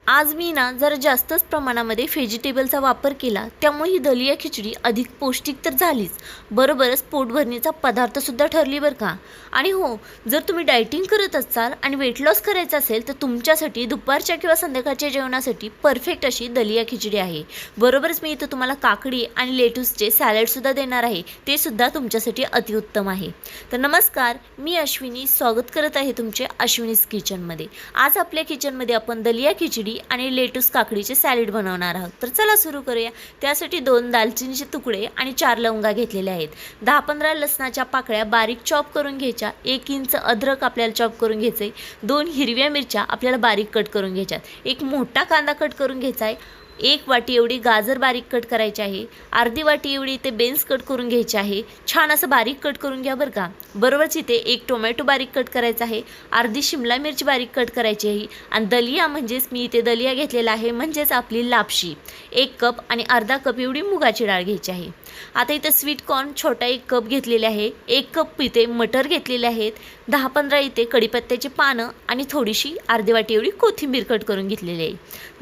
आज मी ना जरा जास्तच प्रमाणामध्ये व्हेजिटेबलचा वापर केला, त्यामुळे ही दलिया खिचडी अधिक पौष्टिक तर झालीच, बरोबरच पोटभरणीचा पदार्थसुद्धा ठरली बरं का. आणि हो, जर तुम्ही डायटिंग करत असाल आणि वेट लॉस करायचं असेल तर तुमच्यासाठी दुपारच्या किंवा संध्याकाळच्या जेवणासाठी परफेक्ट अशी दलिया खिचडी आहे. बरोबरच मी इथं तुम्हाला काकडी आणि लेटूसचे सॅलडसुद्धा देणार आहे, ते सुद्धा तुमच्यासाठी अतिउत्तम आहे. तर नमस्कार, मी अश्विनी स्वागत करत आहे तुमचे अश्विनीज किचनमध्ये. आज आपल्या किचनमध्ये आपण दलिया खिचडी आणि लेटूस काकडीचे सॅलड बनवणार आहोत. तर चला सुरू करूया. त्यासाठी 2 दालचिनीचे तुकडे आणि 4 लवंगा घेतलेल्या आहेत. 10-15 लसणाच्या पाकळ्या बारीक चॉप करून घ्यायच्या. 1 इंच अद्रक आपल्याला चॉप करून घ्यायचे. 2 हिरव्या मिरच्या आपल्याला बारीक कट करून घ्यायच्यात. 1 मोठा कांदा कट करून घ्यायचा आहे. 1 वाटी एवढी गाजर बारीक कट करायची आहे. अर्धी वाटी एवढी इथे बेन्स कट करून घ्यायची आहे. छान असं बारीक कट करून घ्या बरं का. बरोबरच इथे 1 टोमॅटो बारीक कट करायचा आहे. अर्धी शिमला मिरची बारीक कट करायची आहे. आणि दलिया म्हणजेच मी इथे दलिया घेतलेला आहे, म्हणजेच आपली लापशी 1 कप आणि अर्धा कप एवढी मुगाची डाळ घ्यायची आहे. आता इथे स्वीट कॉर्न छोटा 1 कप घेतलेले आहे. 1 कप इथे मटर घेतलेले आहेत. 10-15 इथे कढीपत्त्याची पानं आणि थोडीशी अर्धी वाटी एवढी कोथिंबीर कट करून घेतलेली आहे.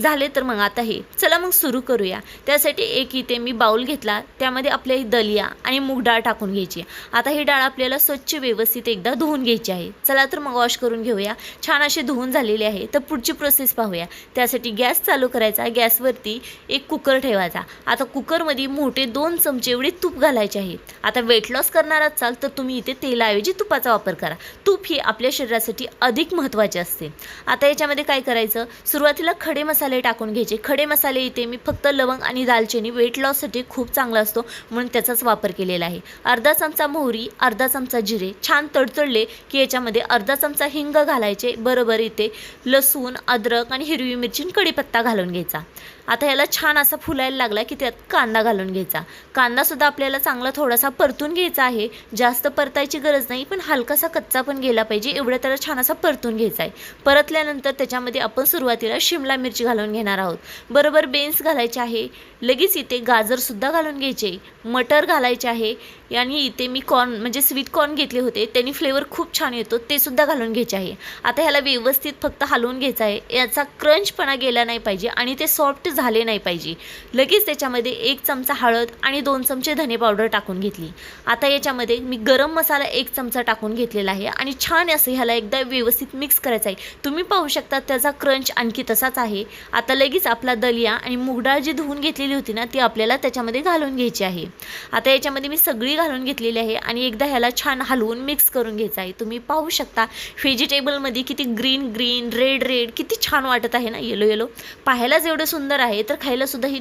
झाले तर मग आता हे चला मग सुरू करूया. त्यासाठी एक इथे मी बाउल घेतला, त्यामध्ये आपल्या दलिया आणि मूग डाळ टाकून घ्यायची. आता ही डाळ आपल्याला स्वच्छ व्यवस्थित एकदा धुवून घ्यायची आहे. चला तर मग वॉश करून घेऊया. छान असे धुवून झालेले आहे. तर पुढची प्रोसेस पाहूया. त्यासाठी गॅस चालू करायचा. गॅसवरती एक कुकर ठेवायचा. आता कुकरमध्ये मोठे 2 चमचे एवढे तूप घालायचे आहे. आता वेट लॉस करणार असाल तर तुम्ही इथे तेलाऐवजी तुपाचा वापर करा. तूप ही आपल्या शरीरासाठी अधिक महत्त्वाचे असते. आता याच्यामध्ये काय करायचं, सुरुवातीला खडे मसाले टाकून घ्यायचे. खडे मसाले इथे मी फक्त लवंग आणि दालचिनी वेट लॉससाठी खूप चांगला असतो म्हणून त्याचाच वापर केलेला आहे. अर्धा चमचा मोहरी, अर्धा चमचा जिरे छान तडतडले की याच्यामध्ये अर्धा चमचा हिंग घालायचे. बरोबर इथे लसूण, अद्रक आणि हिरवी मिरची, कढीपत्ता घालून घ्यायचा. आता याला छान असा फुलायला लागला की त्यात कांदा घालून घ्यायचा. कांदासुद्धा आपल्याला चांगला थोडासा परतून घ्यायचा आहे. जास्त परतायची गरज नाही, पण हलकासा कच्चा पण गेला पाहिजे एवढं त्याला छान असा परतून घ्यायचा आहे. परतल्यानंतर त्याच्यामध्ये आपण सुरुवातीला शिमला मिरची घालून घेणार आहोत. बरोबर बेन्स घालायचे आहे. लगेच इथे गाजरसुद्धा घालून घ्यायचे. मटर घालायचे आहे. आणि इथे मी कॉर्न म्हणजे स्वीट कॉर्न घेतले होते, त्यांनी फ्लेवर खूप छान येतो, ते सुद्धा घालून घ्यायचे आहे. आता ह्याला व्यवस्थित फक्त हलवून घ्यायचं आहे. याचा क्रंचपणा गेला नाही पाहिजे आणि ते सॉफ्ट झाले नाही पाहिजे. लगेच त्याच्यामध्ये 1 चमचा हळद आणि 2 चमचे धने पावडर टाकून घेतली. आता याच्यामध्ये मी गरम मसाला 1 चमचा टाकून घेतलेला आहे आणि छान असं ह्याला एकदा व्यवस्थित मिक्स करायचं आहे. तुम्ही पाहू शकता त्याचा क्रंच आणखी तसाच आहे. आता लगेच आपला दलिया आणि मूगडाळ जी धुवून घेतलेली होती ना, ती आपल्याला त्याच्यामध्ये घालून घ्यायची आहे. आता याच्यामध्ये मी सगळी घालून घेतलेली आहे आणि एकदा ह्याला छान हलवून मिक्स करून घ्यायचं आहे. तुम्ही पाहू शकता व्हेजिटेबलमध्ये किती ग्रीन ग्रीन, रेड रेड किती छान वाटत आहे ना, येलो येलो. पाहायलाच एवढं सुंदर आहे, तर खायला सुद्धा ही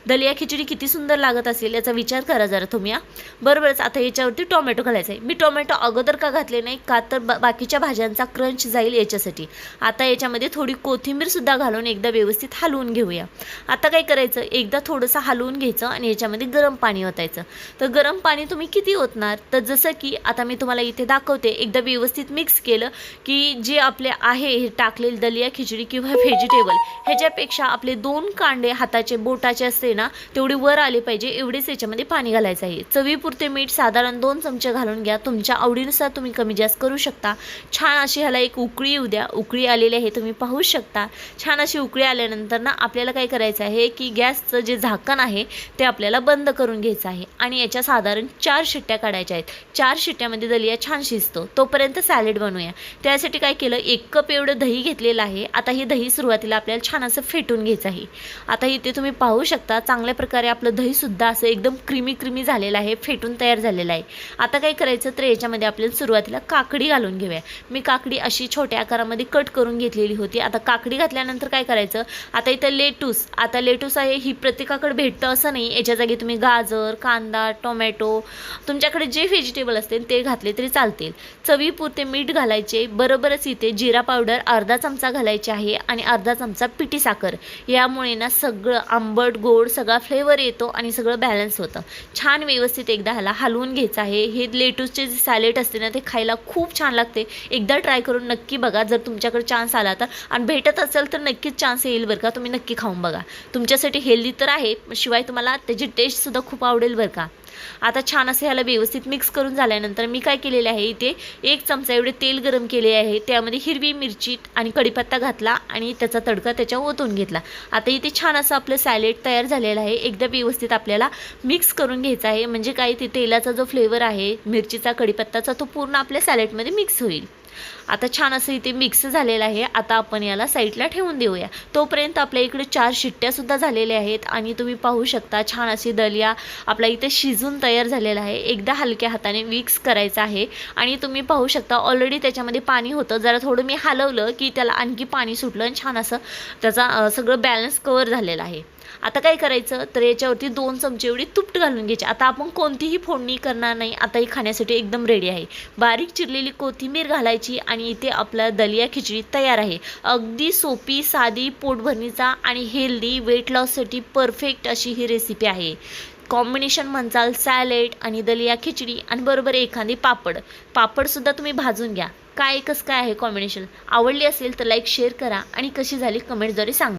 दलिया खिचडी किती सुंदर लागत असेल याचा विचार करा जरा तुम्ही. बरोबरच आता याच्यावरती टोमॅटो घालायचा आहे. मी टोमॅटो अगोदर का घातले नाही का, तर बाकीच्या भाज्यांचा क्रंच जाईल याच्यासाठी. आता याच्यामध्ये थोडी कोथिंबीर सुद्धा घालून एकदा व्यवस्थित हलवून घेऊया. आता काय करायचं, एकदा थोडंसं हलवून घ्यायचं आणि याच्यामध्ये गरम पाणी ओतायचं. तर गरम पाणी तुम्ही किती ओतणार, तर जसं की आता मी तुम्हाला इथे दाखवते. एकदा व्यवस्थित मिक्स केलं की जे आपले आहे हे टाकलेले दलिया खिचडी किंवा व्हेजिटेबल ह्याच्यापेक्षा आपले 2 कांडे हाताचे बोटाचे असते ना, तेवढे वर आले पाहिजे एवढेच याच्यामध्ये पाणी घालायचं आहे. चवीपुरते मीठ साधारण 2 चमचे घालून घ्या. तुमच्या आवडीनुसार तुम्ही कमी जास्त करू शकता. छान अशी ह्याला एक उकळी येऊ द्या. उकळी आलेली आहे तुम्ही पाहू शकता. छान अशी उकळी आल्यानंतर ना आपल्याला काय करायचं आहे की गॅसचं जे झाकण आहे ते आपल्याला बंद करून घ्यायचं आहे आणि याच्या साधारण 4 शिट्ट्या काढायच्या आहेत. 4 शिट्ट्यामध्ये दलिया छान शिजतो. तोपर्यंत सॅलड बनवूया. त्यासाठी काय केलं, 1 कप एवढं दही घेतलेलं आहे. आता ही दही सुरुवातीला आपल्याला छान असं फेटून घ्यायचं आहे. आता इथे तुम्ही पाहू शकता चांगल्या प्रकारे आपलं दहीसुद्धा असं एकदम क्रीमी झालेलं आहे, फेटून तयार झालेलं आहे. आता काय करायचं, तर याच्यामध्ये आपल्याला सुरुवातीला काकडी घालून घेऊया. मी काकडी अशी छोट्या आकारामध्ये कट करून घेतलेली होती. आता काकडी घातल्यानंतर काय करायचं, आता इथं लेटूस. आता लेटूस आहे ही प्रत्येकाकडे भेटतं असं नाही. याच्या जागी तुम्ही गाजर, कांदा, टोमॅटो तुमच्याकडे जे व्हेजिटेबल असतील ते घातले तरी चालतील. चवीपुरते मीठ घालायचे. बरोबरच इथे जिरा पावडर अर्धा चमचा घालायचे आहे आणि अर्धा चमचा पिठी साखर. यामुळे ना सगळं आंबट गोड सगळा फ्लेवर येतो आणि सगळं बॅलन्स होतं. छान व्यवस्थित एकदा ह्याला हलवून घ्यायचं आहे. हे लेटूसचे जे सॅलेड असते ना, ते खायला खूप छान लागते. एकदा ट्राय करून नक्की बघा. जर तुमच्याकडे चान्स आला तर आणि भेटत असेल तर नक्कीच चान्स येईल बरं का. तुम्ही नक्की खाऊन बघा. तुमच्यासाठी हेल्दी तर आहे, शिवाय तुम्हाला त्याची टेस्टसुद्धा खूप आवडेल बरं का. आता छान असं ह्याला व्यवस्थित मिक्स करून झाल्यानंतर मी काय केलेले आहे, इथे 1 चमचा एवढे तेल गरम केले आहे. त्यामध्ये हिरवी मिरची आणि कढीपत्ता घातला आणि त्याचा तडका त्याच्यावर ओतून घेतला. आता इथे छान असं आपलं सॅलेड तयार झालेलं आहे. एकदा व्यवस्थित आपल्याला मिक्स करून घ्यायचं आहे, म्हणजे काय ते तेलाचा जो फ्लेवर आहे मिरचीचा कढीपत्ताचा तो पूर्ण आपल्या सॅलेडमध्ये मिक्स होईल. आता छान असं इथे मिक्स झालेलं आहे. आता आपण याला साईडला ठेवून देऊया. तोपर्यंत आपल्या इकडे 4 शिट्ट्यासुद्धा झालेल्या आहेत आणि तुम्ही पाहू शकता छान अशी दलिया आपला इथे शिजून तयार झालेला आहे. एकदा हलक्या हाताने मिक्स करायचं आहे आणि तुम्ही पाहू शकता ऑलरेडी त्याच्यामध्ये पाणी होतं. जरा थोडं मी हलवलं की त्याला आणखी पाणी सुटलं आणि छान असं त्याचा सगळं बॅलन्स कवर झालेलं आहे. आता काय करायचं तर याच्यावरती 2 चमचे एवढी तूप घालून घ्यायची. आता आपण कोणतीही फोडणी करणार नाही. आता ही खाण्यासाठी एकदम रेडी आहे. बारीक चिरलेली कोथिंबीर घालायची आणि इथे आपला दलिया खिचडी तयार आहे. अगदी सोपी, साधी, पोटभरणीचा आणि हेल्दी, वेट लॉससाठी परफेक्ट अशी ही रेसिपी आहे. कॉम्बिनेशन म्हणचाल सॅलेड आणि दलिया खिचडी आणि बरोबर एखादी पापडसुद्धा तुम्ही भाजून घ्या. कसं काय आहे कॉम्बिनेशन? आवडली असेल तर लाईक शेअर करा आणि कशी झाली कमेंटद्वारे सांगा.